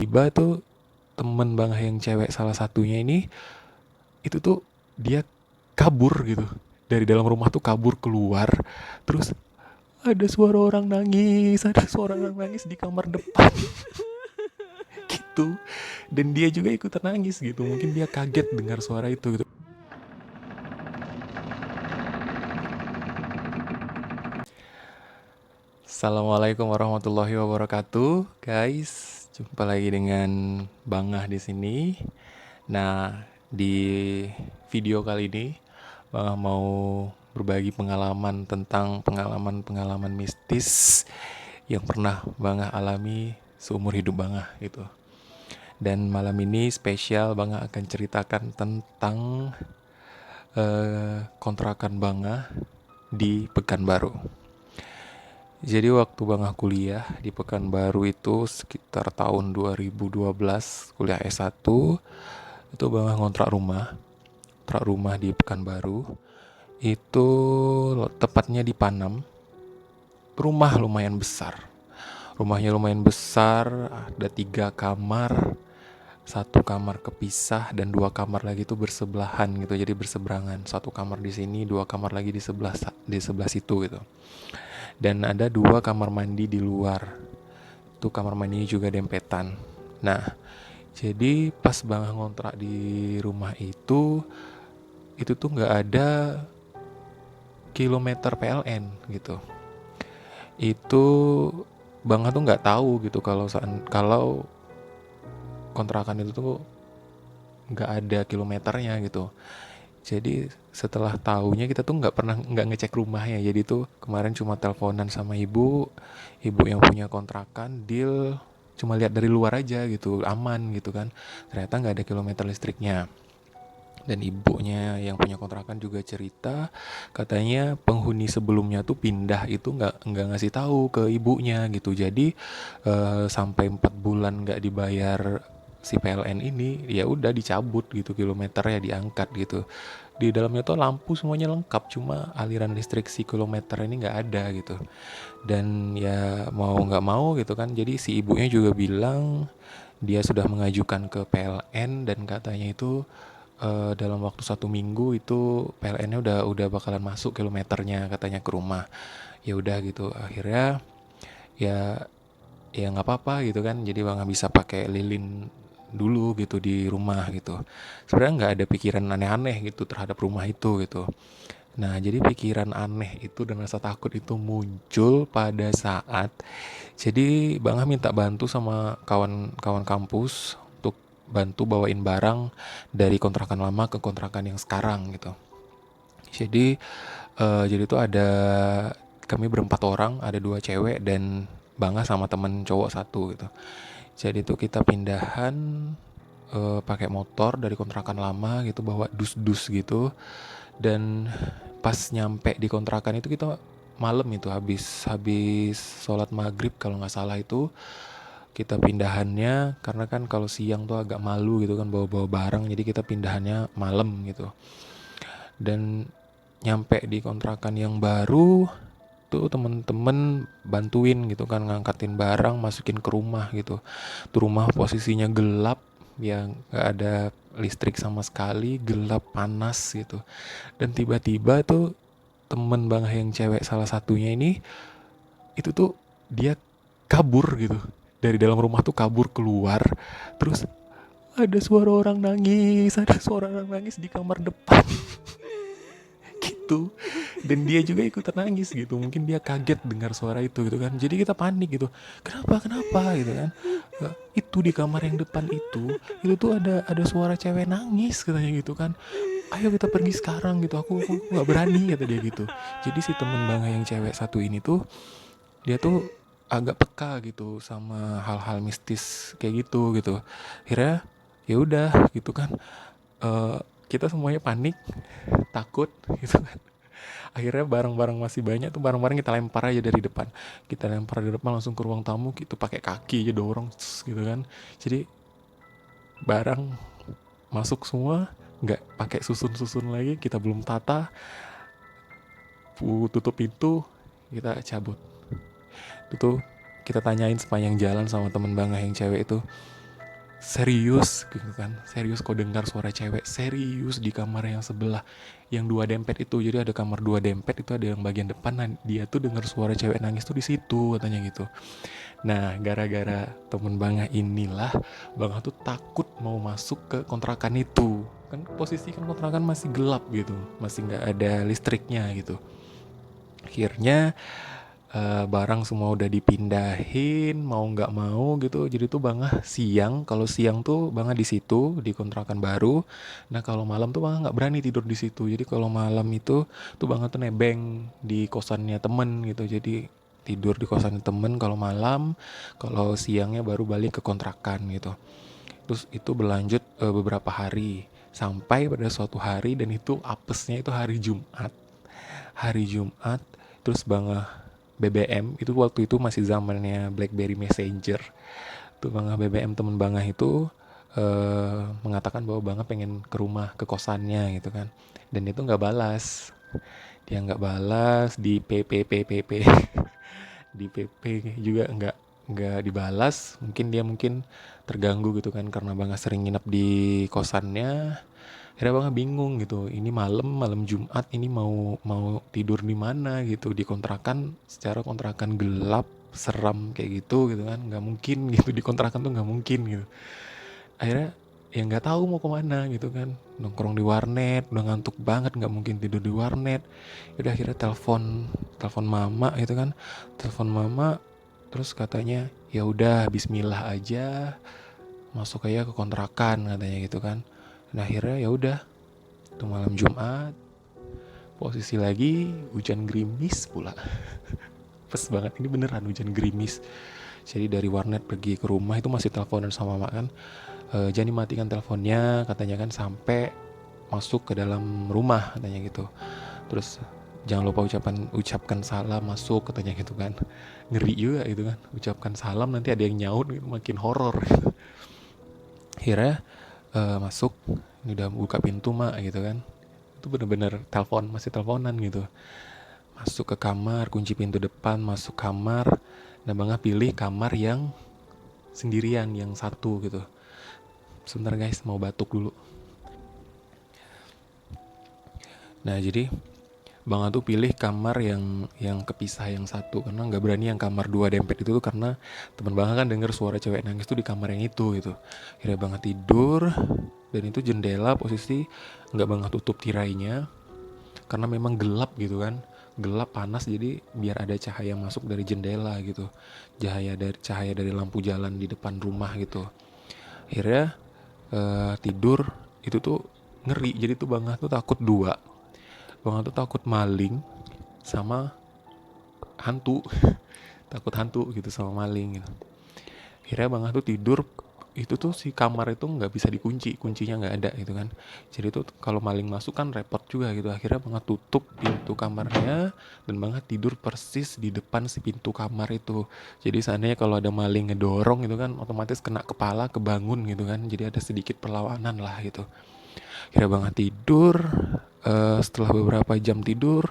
Tiba tuh temen bang yang cewek salah satunya ini itu tuh dia kabur gitu dari dalam rumah tuh kabur keluar, terus ada suara orang nangis di kamar depan gitu, dan dia juga ikutan nangis gitu, mungkin dia kaget dengar suara itu gitu. Assalamualaikum warahmatullahi wabarakatuh, guys. Jumpa lagi dengan Bangah di sini. Nah, di video kali ini Bangah mau berbagi pengalaman tentang pengalaman-pengalaman mistis yang pernah Bangah alami seumur hidup Bangah gitu. Dan malam ini spesial Bangah akan ceritakan tentang kontrakan Bangah di Pekanbaru. Jadi waktu Bangah kuliah di Pekanbaru itu sekitar tahun 2012, kuliah S1, itu Bangah ngontrak rumah. Kontrak rumah di Pekanbaru. Itu tepatnya di Panam. Rumah lumayan besar. Rumahnya lumayan besar, ada 3 kamar. Satu kamar kepisah dan 2 kamar lagi tuh bersebelahan gitu, jadi berseberangan. Satu kamar di sini, 2 kamar lagi di sebelah situ gitu. Dan ada 2 kamar mandi di luar. Tuh kamar mandinya juga dempetan. Nah, jadi pas Bang ngontrak di rumah itu tuh nggak ada kilometer PLN gitu. Itu Bang tuh nggak tahu gitu kalau kontrakan itu tuh nggak ada kilometernya gitu. Jadi setelah tahunya kita tuh nggak ngecek rumahnya. Jadi tuh kemarin cuma teleponan sama ibu yang punya kontrakan, deal cuma lihat dari luar aja gitu, aman gitu kan. Ternyata nggak ada kilometer listriknya. Dan ibunya yang punya kontrakan juga cerita, katanya penghuni sebelumnya tuh pindah itu nggak ngasih tahu ke ibunya gitu. Jadi sampai 4 bulan nggak dibayar si PLN ini, ya udah dicabut gitu, kilometernya diangkat gitu. Di dalamnya tuh lampu semuanya lengkap, cuma aliran listrik si kilometer ini nggak ada gitu. Dan ya mau nggak mau gitu kan, jadi si ibunya juga bilang dia sudah mengajukan ke PLN dan katanya itu dalam waktu 1 minggu itu PLN-nya udah bakalan masuk kilometernya katanya ke rumah. Ya udah gitu, akhirnya ya ya nggak apa-apa gitu kan, jadi nggak bisa pakai lilin dulu gitu di rumah gitu. Sebenarnya nggak ada pikiran aneh-aneh gitu terhadap rumah itu gitu. Nah, jadi pikiran aneh itu dan rasa takut itu muncul pada saat jadi Bang minta bantu sama kawan-kawan kampus untuk bantu bawain barang dari kontrakan lama ke kontrakan yang sekarang gitu. Jadi jadi tuh ada kami berempat orang, ada 2 cewek dan Bangga sama temen cowok satu gitu. Jadi tuh kita pindahan pakai motor dari kontrakan lama gitu, bawa dus-dus gitu. Dan pas nyampe di kontrakan itu kita malam itu habis habis sholat maghrib kalau nggak salah itu kita pindahannya, karena kan kalau siang tuh agak malu gitu kan bawa-bawa barang, jadi kita pindahannya malam gitu. Dan nyampe di kontrakan yang baru tuh temen-temen bantuin gitu kan ngangkatin barang masukin ke rumah gitu. Tuh rumah posisinya gelap, yang nggak ada listrik sama sekali, gelap panas gitu. Dan tiba-tiba tuh temen bang yang cewek salah satunya ini itu tuh dia kabur gitu dari dalam rumah tuh kabur keluar, terus ada suara orang nangis di kamar depan gitu. Dan dia juga ikutan nangis gitu, mungkin dia kaget dengar suara itu gitu kan. Jadi kita panik gitu, kenapa kenapa gitu kan. Itu di kamar yang depan itu tuh ada suara cewek nangis katanya gitu kan. Ayo kita pergi sekarang gitu, aku nggak berani kata dia gitu. Jadi si temen bang yang cewek satu ini tuh dia tuh agak peka gitu sama hal-hal mistis kayak gitu gitu. Akhirnya ya udah gitu kan, eh, kita semuanya panik, takut gitu kan. Akhirnya barang-barang masih banyak tuh, barang-barang kita lempar aja dari depan. Kita lempar dari depan langsung ke ruang tamu gitu, pakai kaki aja dorong gitu kan. Jadi barang masuk semua, nggak pakai susun-susun lagi, kita belum tata, tutup pintu, kita cabut. Itu tuh kita tanyain sepanjang jalan sama temen bangga yang cewek itu, serius gitu kan, serius kau dengar suara cewek serius di kamar yang sebelah, yang 2 dempet itu. Jadi ada kamar 2 dempet itu, ada yang bagian depan. Nah, dia tuh dengar suara cewek nangis tuh di situ katanya gitu. Nah, gara-gara temen Bangah inilah, Bangah tuh takut mau masuk ke kontrakan itu. Kan posisi kan kontrakan masih gelap gitu, masih nggak ada listriknya gitu. Akhirnya barang semua udah dipindahin, mau nggak mau gitu. Jadi tuh Bangah siang, kalau siang tuh Bangah di situ di kontrakan baru. Nah, kalau malam tuh Bangah nggak berani tidur di situ. Jadi kalau malam itu tuh Bangah tuh nebeng di kosannya temen gitu. Jadi tidur di kosan temen kalau malam, kalau siangnya baru balik ke kontrakan gitu. Terus itu berlanjut beberapa hari sampai pada suatu hari, dan itu apesnya itu hari Jumat. Hari Jumat, terus Bangah BBM itu waktu itu masih zamannya BlackBerry Messenger. Tuh Bangah BBM temen Bangah itu mengatakan bahwa Bangah pengen ke rumah, ke kosannya gitu kan. Dan itu nggak balas. Dia nggak balas di PP di PP juga nggak dibalas. Mungkin dia terganggu gitu kan, karena Bangah sering nginep di kosannya. Akhirnya Bangah bingung gitu, ini malam Jumat, ini mau mau tidur di mana gitu, di kontrakan, secara kontrakan gelap seram kayak gitu gitu kan, nggak mungkin gitu, di kontrakan tuh nggak mungkin gitu. Akhirnya ya nggak tahu mau kemana gitu kan, nongkrong di warnet, udah ngantuk banget, nggak mungkin tidur di warnet. Udah akhirnya telepon telepon mama gitu kan, telepon mama. Terus katanya ya udah Bismillah aja, masuk aja ke kontrakan katanya gitu kan. Nah, akhirnya ya udah, itu malam Jumat, posisi lagi hujan gerimis pula. Pes banget, ini beneran hujan gerimis. Jadi dari warnet pergi ke rumah itu masih teleponan sama mama kan, jangan dimatikan teleponnya katanya kan sampai masuk ke dalam rumah katanya gitu. Terus jangan lupa ucapkan salam masuk katanya gitu kan. Ngeri juga gitu kan, ucapkan salam nanti ada yang nyaut gitu, makin horor. Akhirnya masuk, ini udah buka pintu mak gitu kan. Itu bener-bener telepon, masih teleponan gitu. Masuk ke kamar, kunci pintu depan, masuk kamar. Dan Bangah pilih kamar yang sendirian, yang satu gitu. Sebentar guys, mau batuk dulu. Nah, jadi Bangah tuh pilih kamar yang kepisah yang satu, karena nggak berani yang kamar 2 dempet itu tuh, karena teman Bangah kan denger suara cewek nangis tuh di kamar yang itu gitu. Akhirnya Bangah tidur, dan itu jendela posisi nggak Bangah tutup tirainya, karena memang gelap gitu kan, gelap panas, jadi biar ada cahaya masuk dari jendela gitu, cahaya dari lampu jalan di depan rumah gitu. Akhirnya tidur itu tuh ngeri. Jadi tuh Bangah tuh takut dua, Bangah tuh takut maling sama hantu. Takut hantu gitu sama maling gitu. Akhirnya Bangah tuh tidur, itu tuh si kamar itu nggak bisa dikunci, kuncinya nggak ada gitu kan. Jadi tuh kalau maling masuk kan repot juga gitu. Akhirnya Bangah tutup pintu kamarnya, dan Bangah tidur persis di depan si pintu kamar itu. Jadi seandainya kalau ada maling ngedorong gitu kan, otomatis kena kepala, kebangun gitu kan. Jadi ada sedikit perlawanan lah gitu. Akhirnya Bangah tidur. Setelah beberapa jam tidur,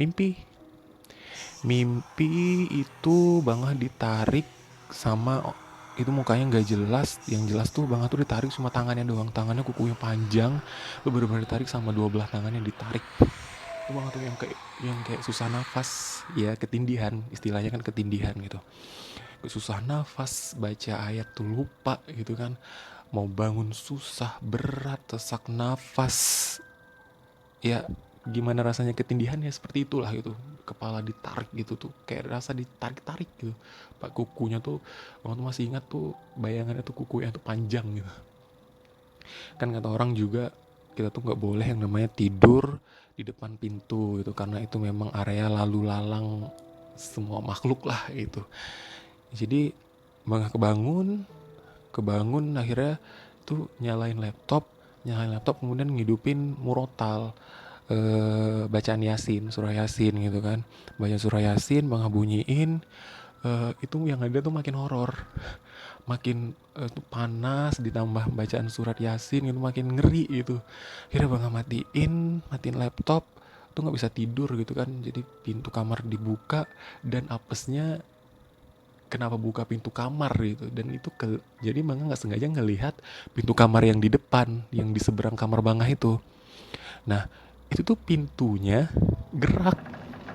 mimpi mimpi itu Bangah ditarik sama, itu mukanya nggak jelas, yang jelas tuh Bangah tuh ditarik cuma tangannya doang, tangannya kukunya panjang, tuh bener-bener ditarik sama 12 tangannya ditarik. Itu Bangah tuh yang kayak susah nafas, ya ketindihan, istilahnya kan ketindihan gitu. Susah nafas, baca ayat tuh lupa gitu kan, mau bangun susah, berat, sesak nafas. Ya gimana rasanya ketindihan, ya seperti itulah gitu, kepala ditarik gitu tuh, kayak rasa ditarik-tarik gitu. Pak kukunya tuh, waktu masih ingat tuh bayangannya tuh kukunya tuh panjang gitu. Kan kata orang juga, kita tuh nggak boleh yang namanya tidur di depan pintu gitu, karena itu memang area lalu lalang semua makhluk lah itu. Jadi Bangga kebangun akhirnya tuh nyalain laptop kemudian ngidupin murotal, bacaan Yasin, surah Yasin gitu kan. Baca surah Yasin, Bangga bunyiin, itu yang ada tuh makin horor. Makin tuh panas, ditambah bacaan surat Yasin itu makin ngeri gitu. Akhirnya Bangga matiin laptop, tuh nggak bisa tidur gitu kan. Jadi pintu kamar dibuka, dan apesnya kenapa buka pintu kamar gitu. Dan itu jadi Bangga nggak sengaja ngelihat pintu kamar yang di depan, yang di seberang kamar Bangga itu. Nah itu tuh pintunya gerak,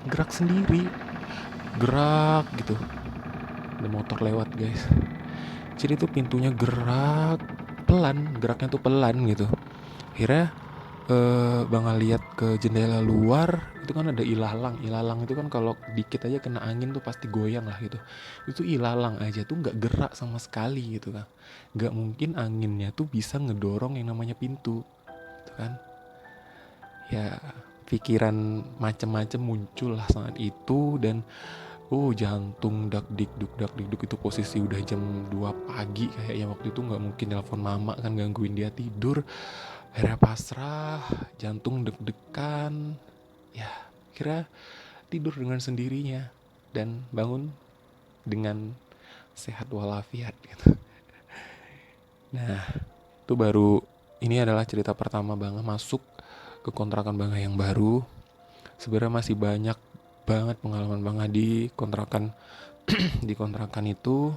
gerak sendiri, gerak gitu. Ada motor lewat guys. Jadi tuh pintunya gerak pelan, geraknya tuh pelan gitu. Akhirnya Bangga lihat ke jendela luar, itu kan ada ilalang. Ilalang itu kan kalau dikit aja kena angin tuh pasti goyang lah gitu. Itu ilalang aja tuh nggak gerak sama sekali gitu kan. Nggak mungkin anginnya tuh bisa ngedorong yang namanya pintu, gitu kan. Ya pikiran macem-macem muncul lah saat itu. Dan jantung dak dik duk itu posisi udah jam 2 pagi kayaknya waktu itu. Nggak mungkin nelpon mama kan gangguin dia tidur. Akhirnya pasrah, jantung deg-degan. Ya kira tidur dengan sendirinya dan bangun dengan sehat walafiat gitu. Nah itu baru, ini adalah cerita pertama Bangga masuk ke kontrakan Bangga yang baru. Sebenarnya masih banyak banget pengalaman Bangga di kontrakan di kontrakan itu.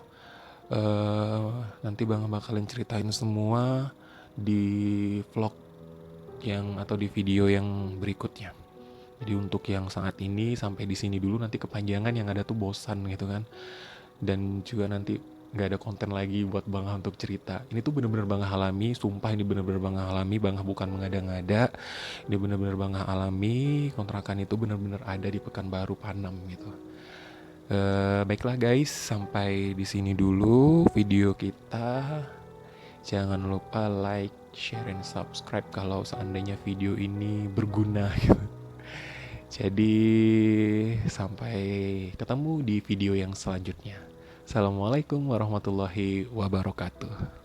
Nanti Bangga bakalan ceritain semua di vlog yang atau di video yang berikutnya. Jadi untuk yang saat ini sampai di sini dulu, nanti kepanjangan yang ada tuh bosan gitu kan. Dan juga nanti nggak ada konten lagi buat Bangga untuk cerita. Ini tuh bener-bener Bangga alami, sumpah ini bener-bener Bangga alami. Bangga bukan mengada-ngada, ini bener-bener Bangga alami. Kontrakan itu bener-bener ada di Pekanbaru Panam gitu. Baiklah guys, sampai di sini dulu video kita. Jangan lupa like, share, and subscribe kalau seandainya video ini berguna gitu. Jadi sampai ketemu di video yang selanjutnya. Assalamualaikum warahmatullahi wabarakatuh.